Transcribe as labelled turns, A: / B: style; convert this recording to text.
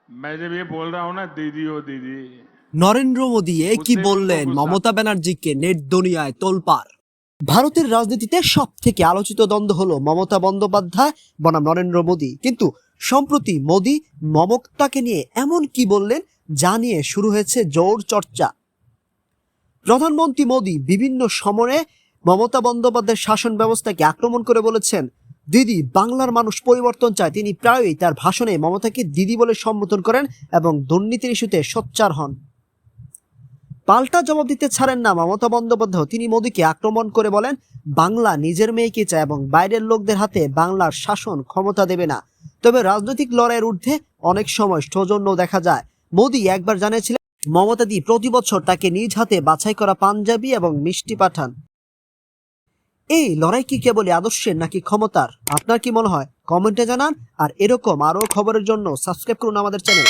A: मैं जब ये बोल रहा हूँ ना दीदी हो दीदी
B: নরেন্দ্র মোদী কি
A: उससे भी
B: বললেন
A: उनको गुस्सा
B: মমতা ব্যানার্জিকে নেট দুনিয়ায় তোলপাড়। ভারতের রাজনীতিতে সব থেকে আলোচিত দ্বন্দ্ব হলো মমতা বন্দ্যোপাধ্যায় বনাম নরেন্দ্র মোদী, কিন্তু সম্প্রতি মোদী মমতাকে নিয়ে এমন কি বললেন যা নিয়ে শুরু হয়েছে জোর চর্চা। প্রধানমন্ত্রী মোদী বিভিন্ন সময়ে মমতা বন্দ্যোপাধ্যায়ের শাসন ব্যবস্থাকে আক্রমণ করে বলেছেন, দিদি বাংলার মানুষ পরিবর্তন চায়। তিনি প্রায়ই তার ভাষণে মমতাকে দিদি বলে সম্বোধন করেন এবং দুর্নীতির ইস্যুতে সোচ্চার হন। পাল্টা জবাব দিতে ছাড়েন না মমতা বন্দ্যোপাধ্যায়। তিনি মোদীকে আক্রমণ করে বলেন, বাংলা নিজের মেয়েকে চায় এবং বাইরের লোকদের হাতে বাংলার শাসন ক্ষমতা দেবে না। তবে রাজনৈতিক লড়াইয়ের ঊর্ধ্বে অনেক সময় সৌজন্য দেখা যায়। মোদী একবার জানিয়েছিলেন মমতা দি প্রতি বছর তাকে নিজ হাতে বাছাই করা পাঞ্জাবি এবং মিষ্টি পাঠান। এই লড়াই কি কেবলই আদর্শের নাকি ক্ষমতার? আপনার কি মনে হয় কমেন্টে জানান। আর এরকম আরো খবরের জন্য সাবস্ক্রাইব করুন আমাদের চ্যানেল।